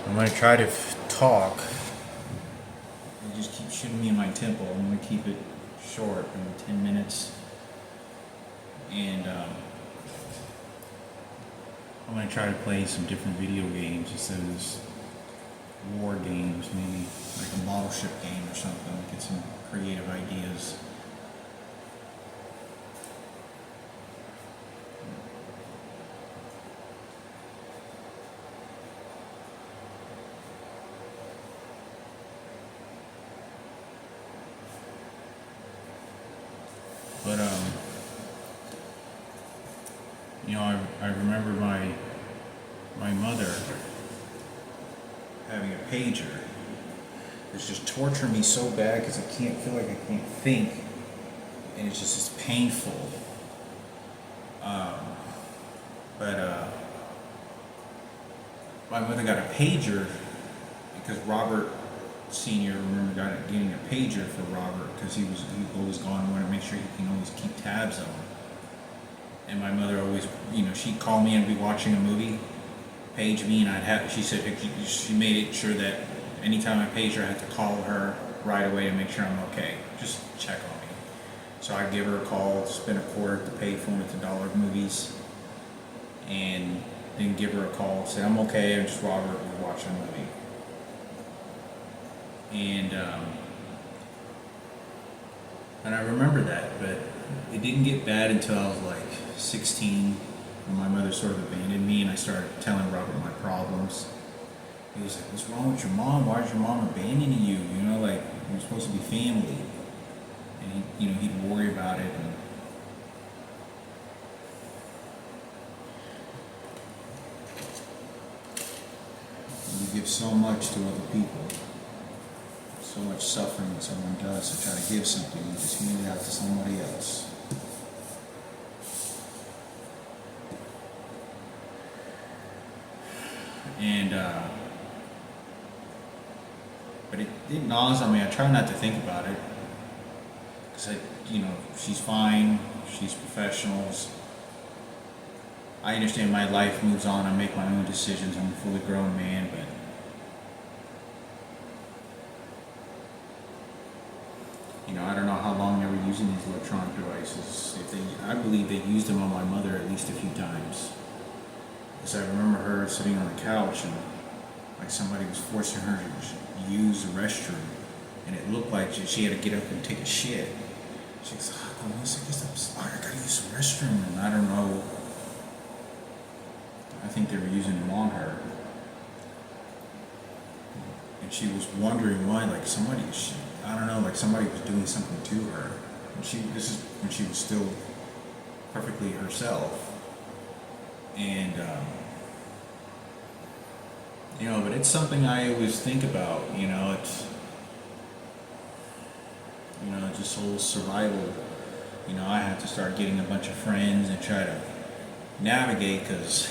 I'm gonna try to talk. You just keep shooting me in my tempo. I'm gonna keep it short, in 10 minutes. And I'm gonna try to play some different video games instead of this war games, maybe like a model ship game or something. Get some creative ideas. But I remember my mother having a pager. It's just torturing me so bad because I feel like I can't think, and it's just painful. But my mother got a pager because Robert Senior, remember, getting a pager for Robert because he always gone and wanted to make sure he can always keep tabs on him. And my mother always, she'd call me and be watching a movie, page me, and she said she made it sure that anytime I paged her, I had to call her right away to make sure I'm okay. Just check on me. So I'd give her a call, spend a quarter to pay for it to Dollar Movies, and then give her a call, say, I'm okay, I'm just Robert, we're watching a movie. And I remember that, but it didn't get bad until I was like 16, when my mother sort of abandoned me and I started telling Robert my problems. He was like, what's wrong with your mom? Why is your mom abandoning you? Like, you're supposed to be family. And he'd worry about it. And you give so much to other people. So much suffering that someone does to try to give something, you just hand it out to somebody else. And but it gnaws on me. I try not to think about it because she's fine, she's professionals. I understand my life moves on. I make my own decisions. I'm a fully grown man, but I don't know how long they were using these electronic devices. I believe they used them on my mother at least a few times. Because I remember her sitting on the couch and like somebody was forcing her to use the restroom, and it looked like she had to get up and take a shit. She goes, I gotta use the restroom, and I don't know. I think they were using them on her. And she was wondering why, like somebody was doing something to her. And this is when she was still perfectly herself. And, but it's something I always think about, it's, just whole survival. I have to start getting a bunch of friends and try to navigate because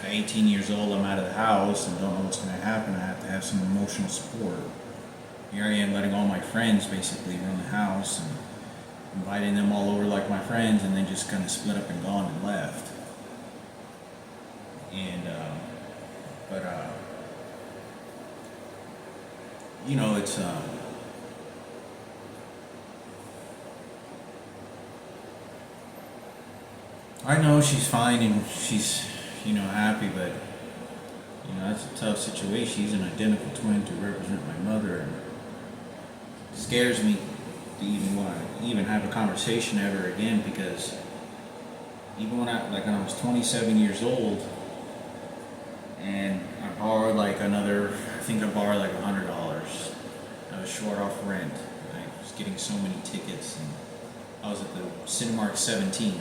at 18 years old, I'm out of the house and don't know what's going to happen. I have to have some emotional support. Here I am letting all my friends basically run the house and inviting them all over like my friends, and then just kind of split up and gone and left. And, it's, I know she's fine and she's, happy, but, that's a tough situation. She's an identical twin to represent my mother, and it scares me to even want to even have a conversation ever again, because even when I was 27 years old, and I borrowed I think I borrowed like $100. I was short off rent. I was getting so many tickets, and I was at the Cinemark 17,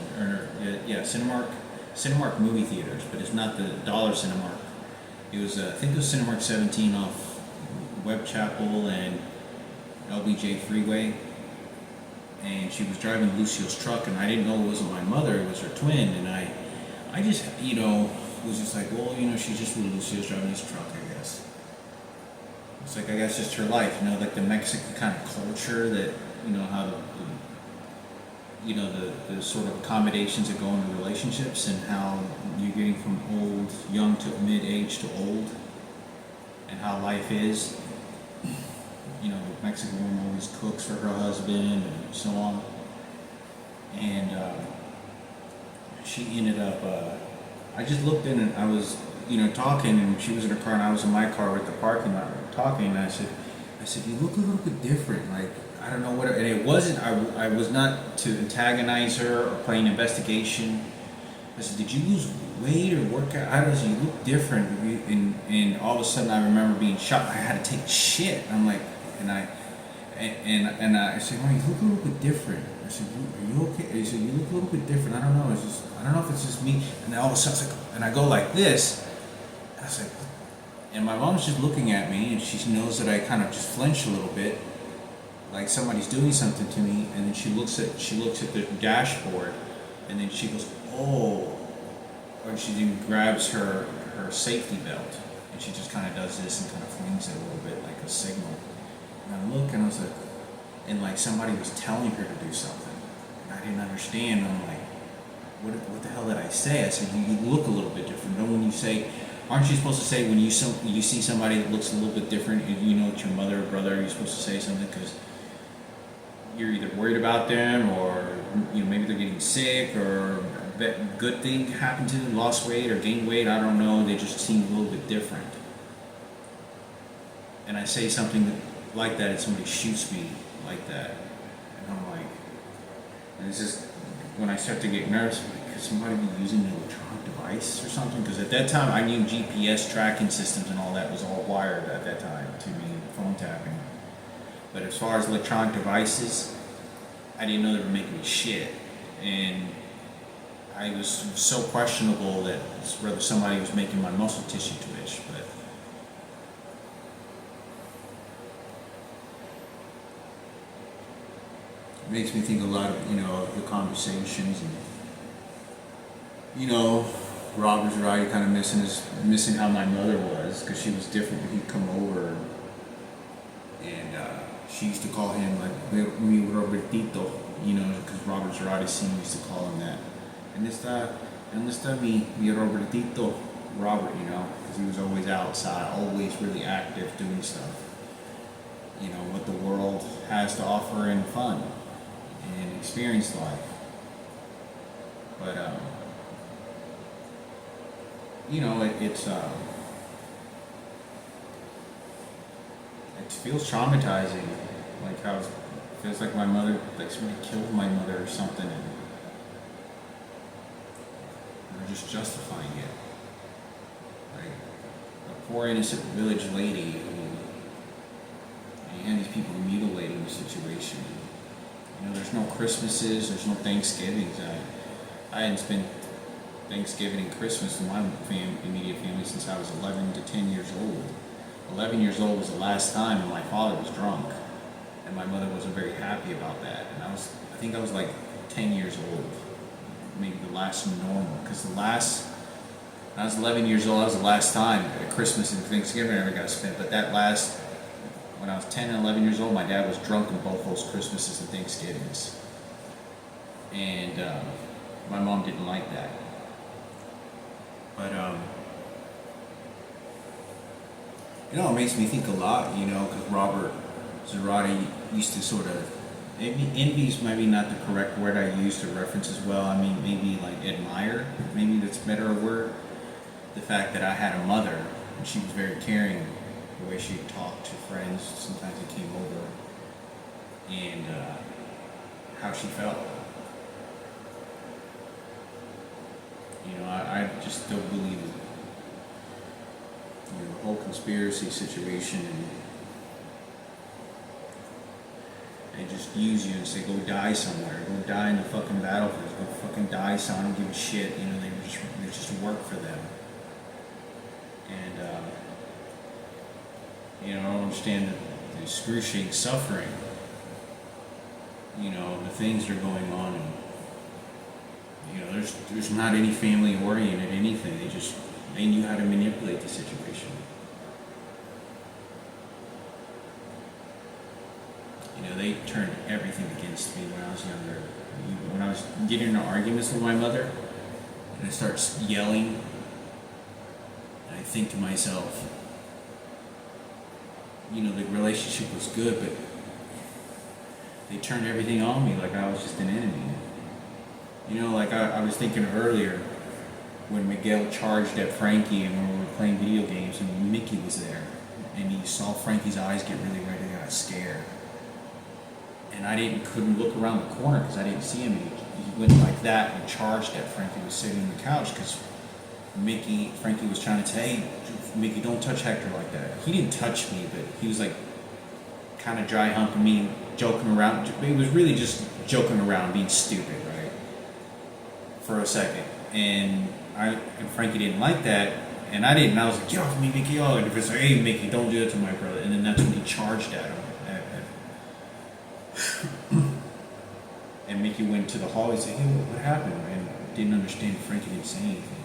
Cinemark movie theaters, but it's not the Dollar Cinemark. It was, I think it was Cinemark 17 off Webb Chapel and LBJ Freeway. And she was driving Lucille's truck, and I didn't know it wasn't my mother, it was her twin. And I just, was just like, well, she's just with Lucille's driving this truck, I guess. It's like, I guess just her life, like the Mexican kind of culture that, how the sort of accommodations that go into relationships, and how you're getting from young to mid-age to old, and and how life is. You know, the Mexican woman always cooks for her husband and so on. And she ended up, I just looked in and I was, talking, and she was in her car and I was in my car at the parking lot talking, and I said, you look a little bit different. Like, I don't know what, and it wasn't, I was not to antagonize her or play an investigation. I said, did you lose weight or work out? I don't know, you look different. And all of a sudden I remember being shocked. I had to take shit. I'm like, and I said, well, you look a little bit different. I said, are you okay? He said, you look a little bit different. I don't know. I don't know if it's just me. And then all of a sudden, it's like, and I go like this. And I was like, and my mom's just looking at me, and she knows that I kind of just flinch a little bit, like somebody's doing something to me. And then she looks at the dashboard, and then she goes, oh, and she then grabs her safety belt, and she just kind of does this and kind of flings it a little bit like a signal. And I look, and I was like, and like somebody was telling her to do something, and I didn't understand. I'm like, what the hell did I say? I said, you look a little bit different. Then when you say, aren't you supposed to say when you see somebody that looks a little bit different, you know it's your mother or brother, you're supposed to say something because you're either worried about them, or maybe they're getting sick, or a good thing happened to them, lost weight or gained weight, I don't know, they just seem a little bit different. And I say something like that and somebody shoots me like that, and I'm like, and it's just when I start to get nervous, I'm like, could somebody be using an electronic device or something? Because at that time I knew GPS tracking systems and all that was all wired at that time to me, phone tapping. But as far as electronic devices, I didn't know they were making me shit. And I was so questionable that whether somebody was making my muscle tissue twitch. But it makes me think a lot of, the conversations and, Robert Zarate kind of missing how my mother was, because she was different when he'd come over. And she used to call him like mi Robertito, because Robert Zarate Sr. used to call him that. And está mi Robertito, Robert, because he was always outside, always really active, doing stuff. What the world has to offer in fun and experience life. But it feels traumatizing, like how it feels like my mother, like somebody killed my mother or something, and they're just justifying it. Like a poor innocent village lady and you have these people mutilating the situation. There's no Christmases, there's no Thanksgivings. I hadn't spent Thanksgiving and Christmas with my immediate family since I was 11 to 10 years old. 11 years old was the last time, and my father was drunk, and my mother wasn't very happy about that. And I think I was like 10 years old, maybe the last normal, because when I was 11 years old, that was the last time at Christmas and Thanksgiving I ever got spent. But when I was 10 and 11 years old, my dad was drunk on both those Christmases and Thanksgivings, and my mom didn't like that. But it makes me think a lot, because Robert Zarate used to sort of, maybe envy is maybe not the correct word I use to reference as well. I mean, maybe like admire, maybe that's a better word. The fact that I had a mother, and she was very caring, the way she talked to friends, sometimes they came over, and how she felt. I just don't believe it. The whole conspiracy situation, and they just use you and say, go die somewhere, go die in the fucking battlefield, go fucking die, so I don't give a shit. They just work for them. And I don't understand the excruciating suffering, the things that are going on, and there's not any family oriented anything. They knew how to manipulate the situation. They turned everything against me when I was younger. When I was getting into arguments with my mother, and I start yelling, and I think to myself, the relationship was good, but they turned everything on me like I was just an enemy. Like I was thinking earlier when Miguel charged at Frankie and when we were playing video games and Mickey was there and you saw Frankie's eyes get really red and got scared. And I couldn't look around the corner because I didn't see him. He went like that and charged at Frankie was sitting on the couch because Frankie was trying to say, hey, Mickey, don't touch Hector like that. He didn't touch me, but he was like kind of dry humping me, joking around. It was really just joking around, being stupid, right? For a second. And Frankie didn't like that, and I didn't. I was like, get off me, Mickey. Oh, and he was like, hey, Mickey, don't do that to my brother. And then that's when he charged at him. And Mickey went to the hall. He said, hey, what happened? And didn't understand. Frankie didn't say anything.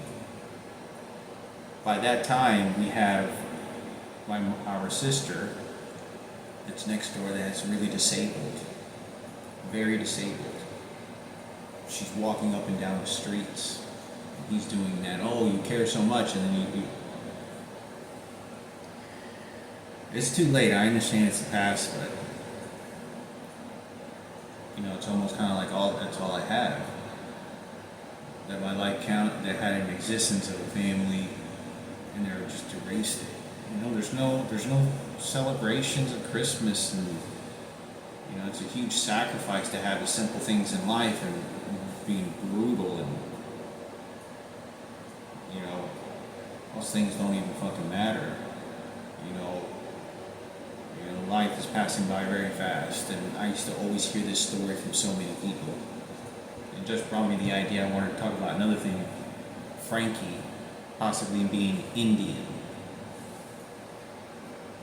By that time, we have our sister that's next door that's really disabled, very disabled. She's walking up and down the streets. And he's doing that. Oh, you care so much, and then you. It's too late. I understand it's the past, but it's almost kind of like that's all I have. That my life that had an existence of a family, and they're just erased it. There's no celebrations of Christmas, and it's a huge sacrifice to have the simple things in life and being brutal, and those things don't even fucking matter. Life is passing by very fast, and I used to always hear this story from so many people. It just brought me the idea I wanted to talk about another thing, Frankie possibly being Indian.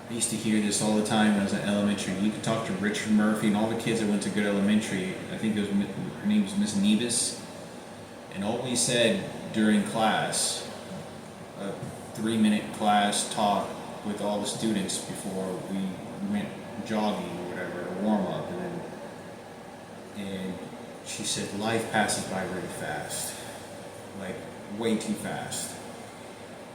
I used to hear this all the time when I was in elementary. You could talk to Richard Murphy and all the kids that went to good elementary. I think her name was Miss Nevis, and all we said during class, a 3-minute class talk with all the students before we went jogging or whatever, a warm up, and she said life passes by really fast, like way too fast.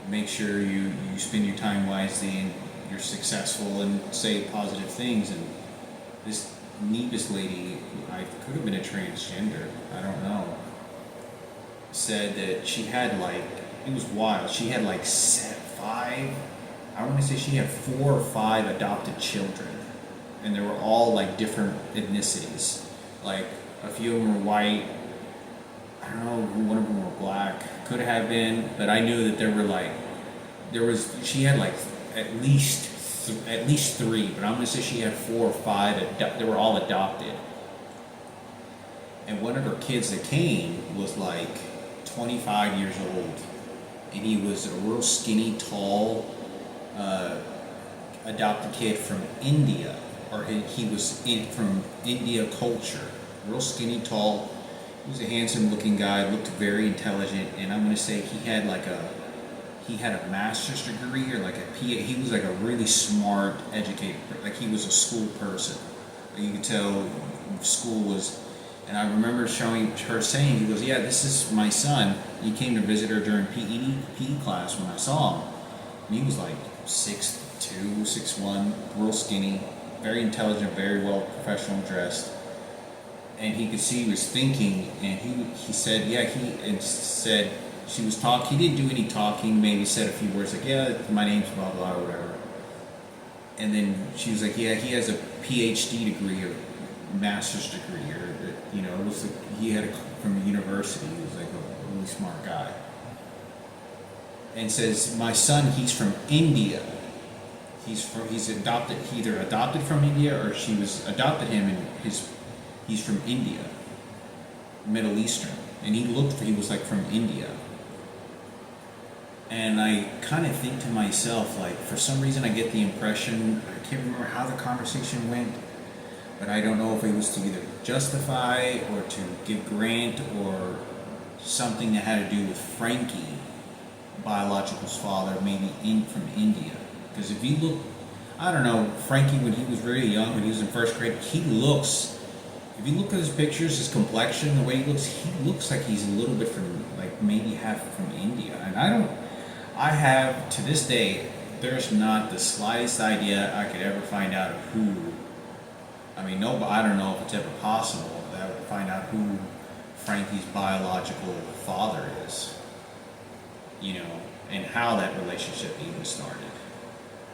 Make sure you spend your time wisely and you're successful and say positive things. And this Nevis lady, I could have been a transgender, I don't know, said that she had it was wild, she had I want to say she had 4 or 5 adopted children, and they were all different ethnicities. Like a few of them were white. I don't know, one of them were black. Could have been, but I knew that she had at least 3, but I'm gonna say she had 4 or 5. They were all adopted, and one of her kids that came was 25 years old, and he was a real skinny, tall. Adopted kid from India, or he was from India culture, real skinny, tall. He was a handsome looking guy, looked very intelligent, and I'm going to say he had a master's degree or a PhD. He was a really smart, educated, he was a school person. You could tell school was, and I remember showing her saying, he goes, yeah, this is my son. He came to visit her during PE class when I saw him. And he was 6'2", 6'1", real skinny, very intelligent, very well professional dressed. And he could see he was thinking, and he said, yeah, said she was talking. He didn't do any talking, maybe said a few words yeah, my name's blah, blah, or whatever. And then she was like, yeah, he has a PhD degree or master's degree, or, it was he had from a university. He was a really smart guy. And says, my son, he's from India. He's adopted, he either adopted from India or she was adopted him, and he's from India, Middle Eastern, and he was from India. And I kind of think to myself, for some reason I get the impression, I can't remember how the conversation went, but I don't know if it was to either justify or to give Grant or something that had to do with Frankie, biological's father, maybe from India. Because if you look, I don't know, Frankie when he was very young, when he was in first grade, if you look at his pictures, his complexion, the way he looks like he's a little bit from, maybe half from India. And I have, to this day, there's not the slightest idea I could ever find out who. I mean, no, I don't know if it's ever possible that I would find out who Frankie's biological father is. You know, and how that relationship even started.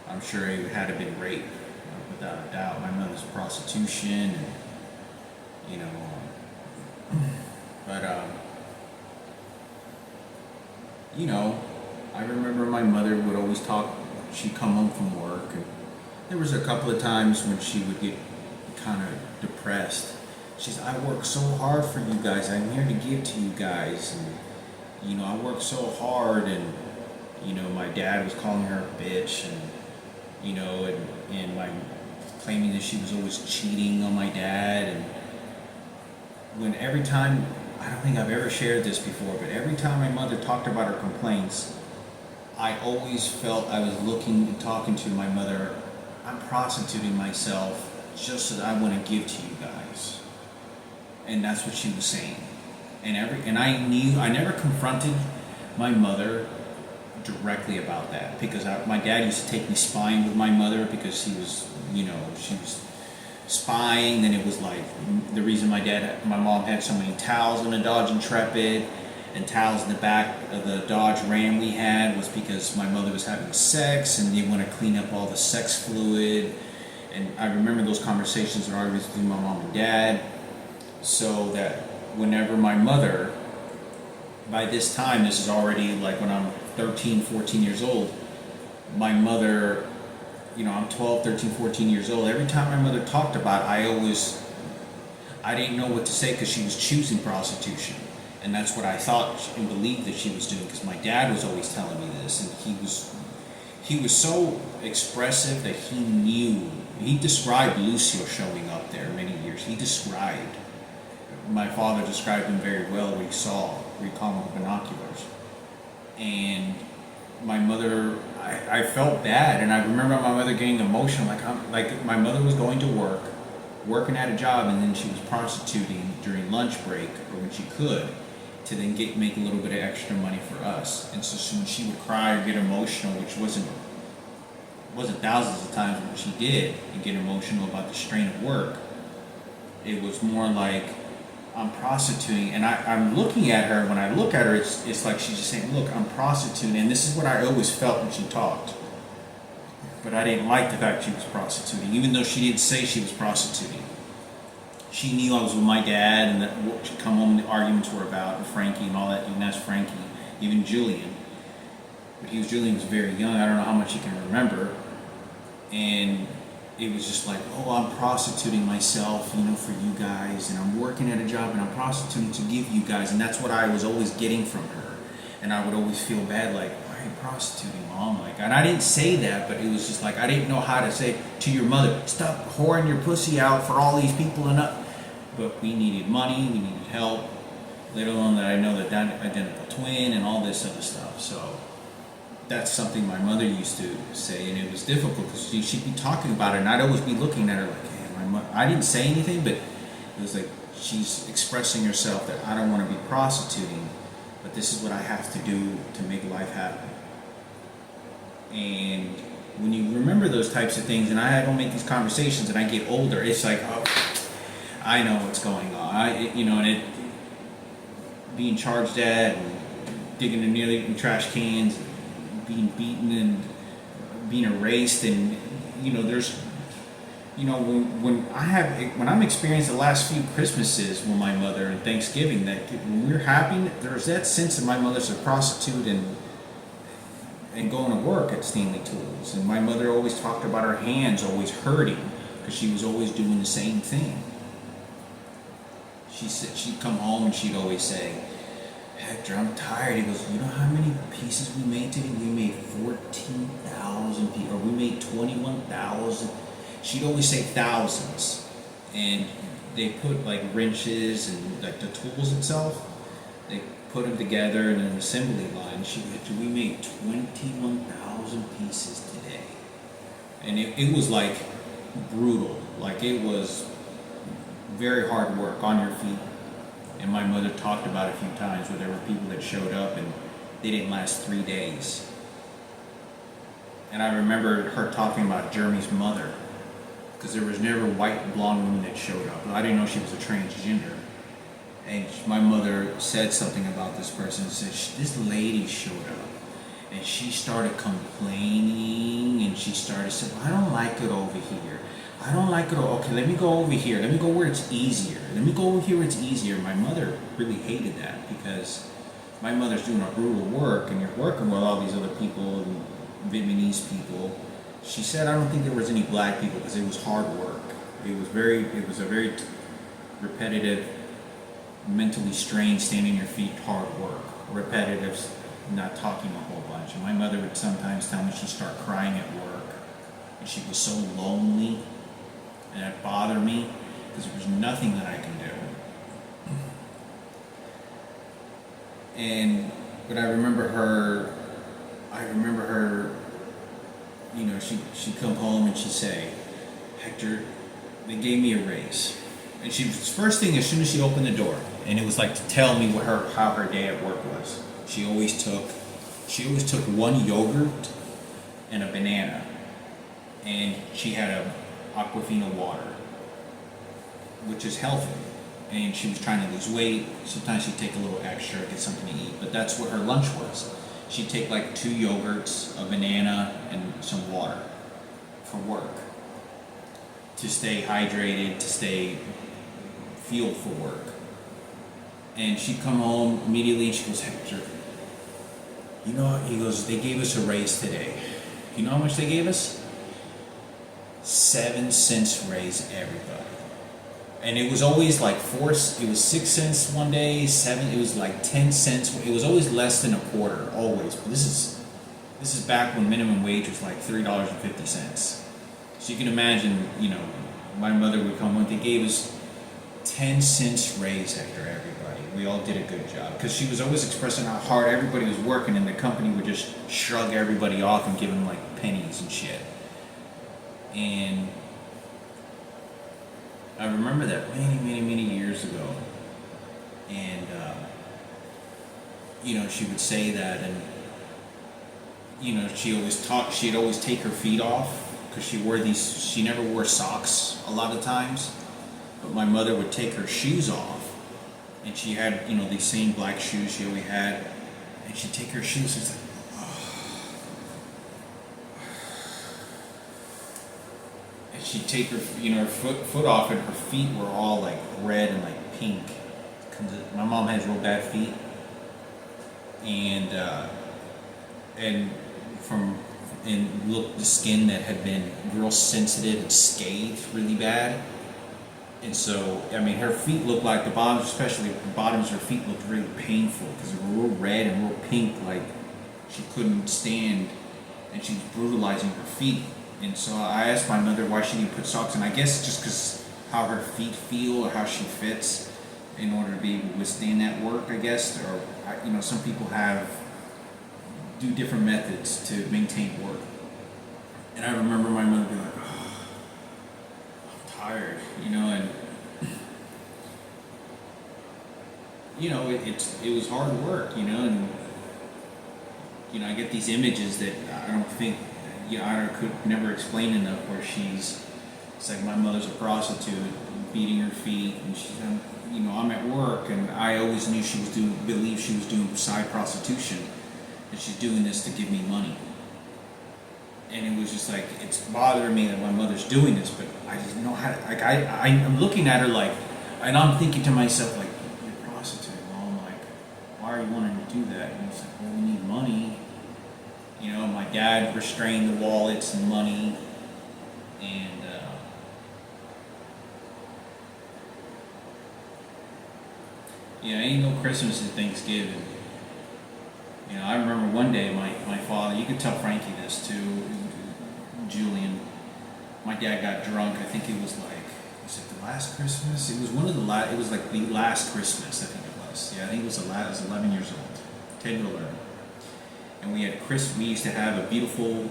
I'm sure it had to have been rape, without a doubt. My mother's prostitution, and you know, but you know, I remember my mother would always talk. She'd come home from work, and there was a couple of times when she would get kind of depressed. She's, I work so hard for you guys. I'm here to give to you guys, and you know, I work so hard. And you know, my dad was calling her a bitch, and you know, and my claiming that she was always cheating on my dad. And when every time, I don't think I've ever shared this before, but every time my mother talked about her complaints, I always felt I was looking and talking to my mother, I'm prostituting myself just so that I want to give to you guys. And that's what she was saying. And I knew, I never confronted my mother directly about that, because my dad used to take me spying with my mother, because he was, you know, she was spying. Then it was like, the reason my mom had so many towels in a Dodge Intrepid and towels in the back of the Dodge Ram we had was because my mother was having sex and they want to clean up all the sex fluid. And I remember those conversations and arguments between my mom and dad, so that whenever my mother, by this time, this is already like when I'm 13, 14 years old, my mother, you know, I'm 12, 13, 14 years old. Every time my mother talked about it, I didn't know what to say, because she was choosing prostitution. And that's what I thought and believed that she was doing, because my dad was always telling me this. And he was so expressive that he described Lucio showing up there many years. My father described him very well, what he saw, we call him binoculars. And my mother, I felt bad, and I remember my mother getting emotional, like my mother was going to work, working at a job, and then she was prostituting during lunch break, or when she could, to then make a little bit of extra money for us. And so when she would cry or get emotional, which wasn't thousands of times when she did, and get emotional about the strain of work, it was more like, I'm prostituting. And I'm looking at her. When I look at her, it's like she's just saying, look, I'm prostituting. And this is what I always felt when she talked. But I didn't like the fact she was prostituting, even though she didn't say she was prostituting. She knew I was with my dad, and that what she'd come home and the arguments were about, and Frankie and all that. Even that's Frankie, even Julian. But Julian was very young. I don't know how much he can remember. And it was just like, oh, I'm prostituting myself, you know, for you guys, and I'm working at a job and I'm prostituting to give you guys. And that's what I was always getting from her. And I would always feel bad, like, why are you prostituting, Mom? Like, and I didn't say that, but it was just like, I didn't know how to say to your mother, stop whoring your pussy out for all these people. But we needed money, we needed help, let alone that I know that identical twin and all this other stuff. So that's something my mother used to say, and it was difficult, because she'd be talking about it, and I'd always be looking at her like, hey, my mother. I didn't say anything, but it was like, she's expressing herself that I don't want to be prostituting, but this is what I have to do to make life happen. And when you remember those types of things, and I don't make these conversations, and I get older, it's like, oh, I know what's going on. Being charged at, and digging in nearly trash cans, being beaten and being erased, and there's when I'm experiencing the last few Christmases with my mother and Thanksgiving, that when we're happy, there's that sense that my mother's a prostitute and going to work at Stanley Tools, and my mother always talked about her hands always hurting because she was always doing the same thing. She said she'd come home and she'd always say, Hector, I'm tired. He goes, you know how many pieces we made today? We made 14,000 pieces, or we made 21,000. She'd always say thousands. And they put like wrenches and like the tools itself, they put them together in an assembly line. She said, we made 21,000 pieces today. And it was like brutal. Like it was very hard work on your feet. And my mother talked about it a few times where there were people that showed up and they didn't last 3 days. And I remember her talking about Jeremy's mother, because there was never a white blonde woman that showed up. I didn't know she was a transgender. And my mother said something about this person. Said this lady showed up, and she started complaining, and she started saying, "I don't like it over here. I don't like it. Okay, let me go over here. Let me go where it's easier. Let me go over here where it's easier." My mother really hated that, because my mother's doing a brutal work, and you're working with all these other people, and Vietnamese people. She said, "I don't think there was any black people because it was hard work. It was a very repetitive, mentally strained, standing on your feet, hard work, repetitive, not talking a whole bunch." And my mother would sometimes tell me she'd start crying at work, and she was so lonely, and it bothered me because there was nothing that I can do. But I remember her, you know, she'd come home and she'd say, "Hector, they gave me a raise." And she was, first thing, as soon as she opened the door, and it was like to tell me how her day at work was. She always took one yogurt and a banana, and she had a Aquafina water, which is healthy. And she was trying to lose weight. Sometimes she'd take a little extra, get something to eat, but that's what her lunch was. She'd take like 2 yogurts, a banana, and some water for work, to stay hydrated, to stay fueled for work. And she'd come home immediately and she goes, "Hector, you know," he goes, "they gave us a raise today. You know how much they gave us? 7 cents raise, everybody." And it was always like it was 6 cents one day, 7, it was like 10 cents. It was always less than a quarter, always. But this is back when minimum wage was like $3.50. So you can imagine, you know, my mother would come when they gave us 10 cents raise after everybody. We all did a good job. Because she was always expressing how hard everybody was working, and the company would just shrug everybody off and give them like pennies and shit. And I remember that many years ago. And, you know, she would say that, and, you know, she'd always take her feet off, because she never wore socks a lot of times. But my mother would take her shoes off, and she had, you know, these same black shoes she always had, and she'd take her shoes, and it's like, and she'd take her, you know, her foot off, and her feet were all like red and like pink. My mom has real bad feet, and look, the skin that had been real sensitive and scathed really bad. And so, I mean, her feet looked like the bottoms, especially the bottoms of her feet, looked really painful because they were real red and real pink, like she couldn't stand, and she was brutalizing her feet. And so I asked my mother why she didn't put socks in. I guess just because how her feet feel or how she fits in order to be able to withstand that work, I guess. Or, you know, some people do different methods to maintain work. And I remember my mother being like, "Oh, I'm tired," you know, and you know, it was hard work, you know, and you know, I get these images that I don't think, you know, I could never explain enough, where it's like my mother's a prostitute, beating her feet, and she's, you know, I'm at work, and I always knew believed she was doing side prostitution, and she's doing this to give me money. And it was just like, it's bothering me that my mother's doing this, but I didn't know how to, like, I'm looking at her like, and I'm thinking to myself, like, "You're a prostitute, Mom, like, why are you wanting to do that?" And it's like, "Well, we need money." You know, my dad restrained the wallets and money, and you know, ain't no Christmas and Thanksgiving. You know, I remember one day my father, you could tell Frankie this too, Julian, my dad got drunk. I think it was the last Christmas? It was it was like the last Christmas, I think it was. Yeah, I think it was I was 11 years old, 10 to 11. And we used to have a beautiful,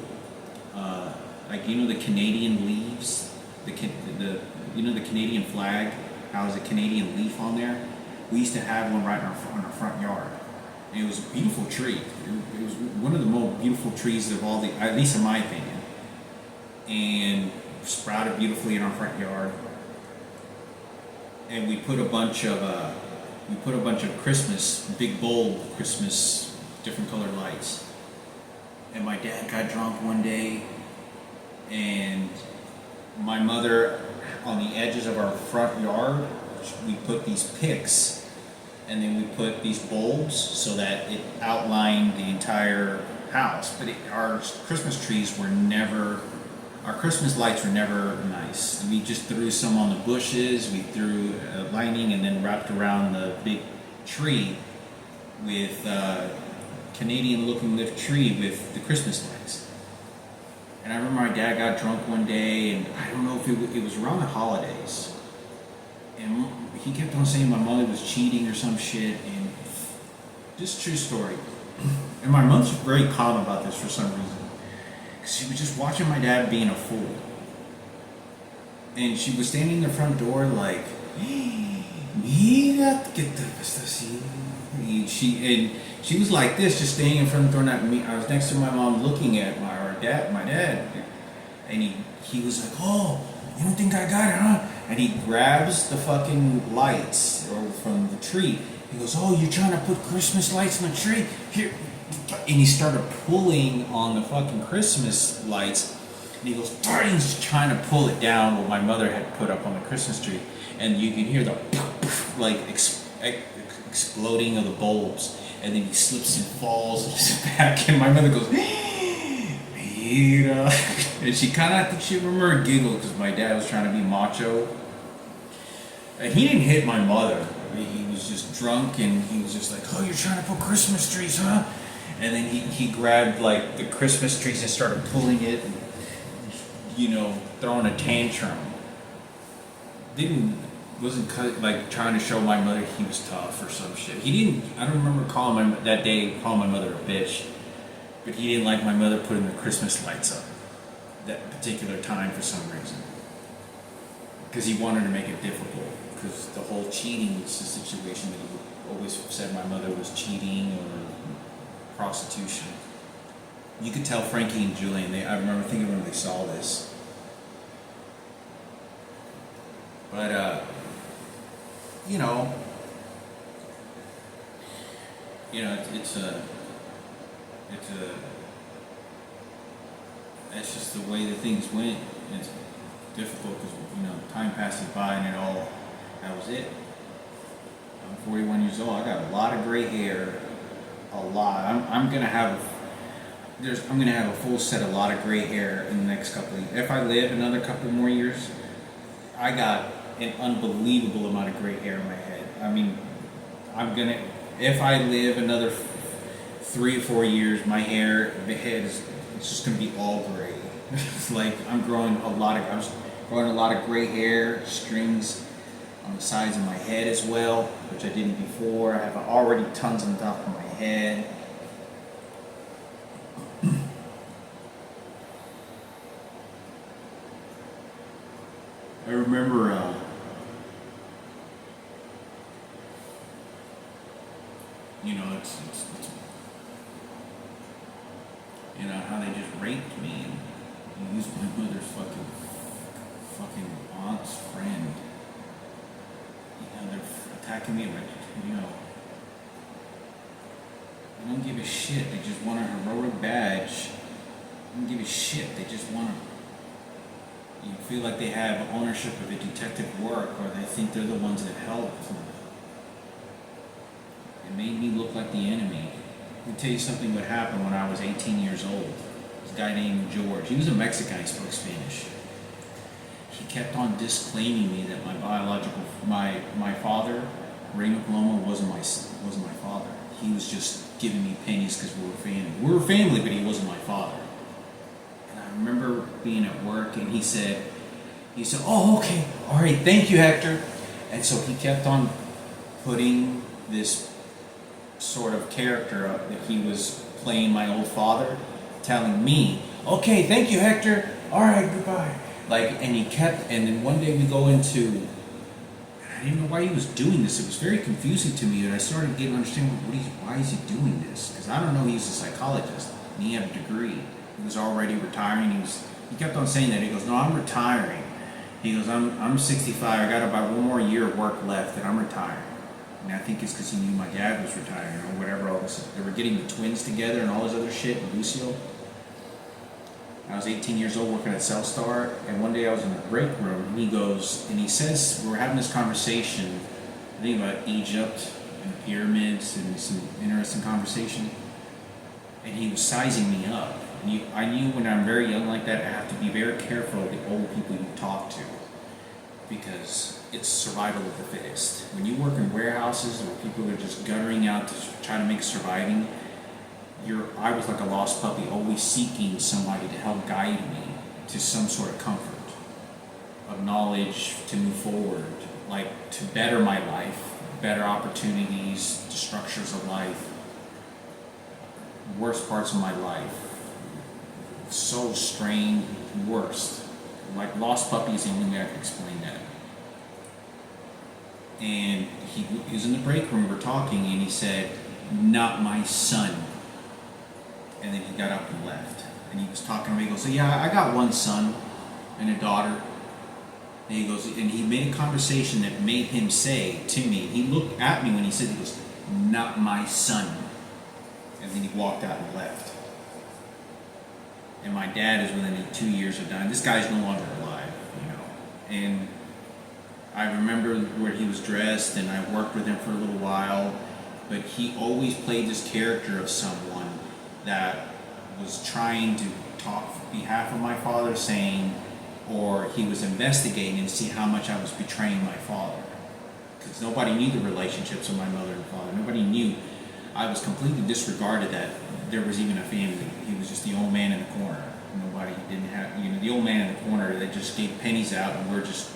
like, you know, the Canadian leaves, the Canadian flag, how is a Canadian leaf on there? We used to have one right on our front yard. And it was a beautiful tree. It was one of the most beautiful trees of all the, at least in my opinion. And sprouted beautifully in our front yard. And we put a bunch of Christmas, big bulb Christmas, different colored lights. And my dad got drunk one day, and my mother, on the edges of our front yard, we put these picks, and then we put these bulbs so that it outlined the entire house. But our Christmas trees were never, our Christmas lights were never nice. We just threw some on the bushes, we threw a lining, and then wrapped around the big tree with Canadian looking lift tree with the Christmas lights. And I remember my dad got drunk one day, and I don't know if it was around the holidays, and he kept on saying my mother was cheating or some shit, and just true story. And my mom's very calm about this for some reason, because she was just watching my dad being a fool. And she was standing in the front door like, mira que te ves así. She was like this, just standing in front of the door. Not me. I was next to my mom, looking at my dad, and he was like, "Oh, you don't think I got it, huh?" And he grabs the fucking lights from the tree. He goes, "Oh, you're trying to put Christmas lights in the tree? Here." And he started pulling on the fucking Christmas lights. And he goes, he's trying to pull it down what my mother had put up on the Christmas tree. And you can hear the like exploding of the bulbs. And then he slips and falls and he's back. And my mother goes, Mira. And she kind of, I think she remembered, giggled because my dad was trying to be macho. And he didn't hit my mother. He was just drunk, and he was just like, "Oh, you're trying to put Christmas trees, huh?" And then he grabbed like the Christmas trees and started pulling it, and, throwing a tantrum. Wasn't like trying to show my mother he was tough or some shit. I don't remember calling my mother a bitch, but he didn't like my mother putting the Christmas lights up that particular time for some reason. Because he wanted to make it difficult. Because the whole cheating was a situation that he always said my mother was cheating or prostitution. You could tell Frankie and Julian, I remember thinking when they saw this. But, that's just the way that things went. It's difficult because, time passes by and that was it. I'm 41 years old. I got a lot of gray hair, a lot. I'm gonna have a full set, a lot of gray hair in the next couple of years. If I live another couple more years, I got an unbelievable amount of gray hair in my head. I mean, if I live another 3 or 4 years, the head it's just gonna be all gray. It's like I'm growing a lot of gray hair, strings on the sides of my head as well, which I didn't before. I have already tons on top of my head. I remember it's how they just raped me and used my mother's fucking aunt's friend. They're attacking me like, they don't give a shit. They just want a heroic badge. They don't give a shit. They just want to feel like they have ownership of a detective work, or they think they're the ones that helped. It made me look like the enemy. Let me tell you something what happened when I was 18 years old. This guy named George. He was a Mexican. He spoke Spanish. He kept on disclaiming me that my father, Raymond Paloma, wasn't my father. He was just giving me pennies because we were family. We were family, but he wasn't my father. And I remember being at work, and he said, "Oh, okay, all right, thank you, Hector." And so he kept on putting this sort of character up that he was playing my old father, telling me, "Okay, thank you, Hector. All right, goodbye." And then one day we go into, I I didn't know why he was doing this. It was very confusing to me, and I started getting understanding why is he doing this? Because I don't know. He's a psychologist, and he had a degree. He was already retiring. He kept on saying that. He goes, "No, I'm retiring." He goes, "I'm 65. I got about one more year of work left, and I'm retiring." And I think it's because he knew my dad was retiring or whatever. All this, they were getting the twins together and all this other shit. And Lucio. I was 18 years old working at Cellstar, and one day I was in the break room, and he goes, and he says, we were having this conversation, I think about Egypt and the pyramids and some interesting conversation, and he was sizing me up. And I knew when I'm very young like that, I have to be very careful of the old people you talk to, because it's survival of the fittest. When you work in warehouses where people are just guttering out to try to make surviving, I was like a lost puppy, always seeking somebody to help guide me to some sort of comfort, of knowledge to move forward, like to better my life, better opportunities, the structures of life, worst parts of my life, so strained, worst. Like lost puppy is the only way I can explain that. And he was in the break room, we're talking, and he said, "Not my son." And then he got up and left. And he was talking to me. He goes, "So yeah, I got one son and a daughter." And he goes, and he made a conversation that made him say to me, he looked at me when he said, he goes, "Not my son." And then he walked out and left. And my dad is within 2 years of dying. This guy's no longer alive, you know. And I remember where he was dressed, and I worked with him for a little while. But he always played this character of someone that was trying to talk on behalf of my father, saying, or he was investigating to see how much I was betraying my father. Because nobody knew the relationships of my mother and father. Nobody knew. I was completely disregarded that there was even a family. He was just the old man in the corner. Nobody didn't have, the old man in the corner that just gave pennies out, and they're just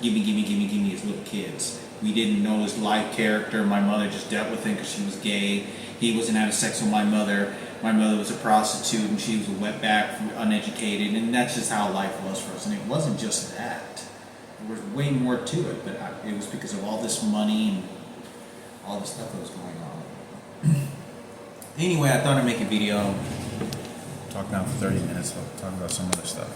give me as little kids. We didn't know his life character. My mother just dealt with him because she was gay. He wasn't having sex with my mother. My mother was a prostitute, and she was a wetback, uneducated, and that's just how life was for us. And it wasn't just that. There was way more to it, but it was because of all this money and all the stuff that was going on. Anyway, I thought I'd make a video. Talk now for 30 minutes. I'll talk about some other stuff.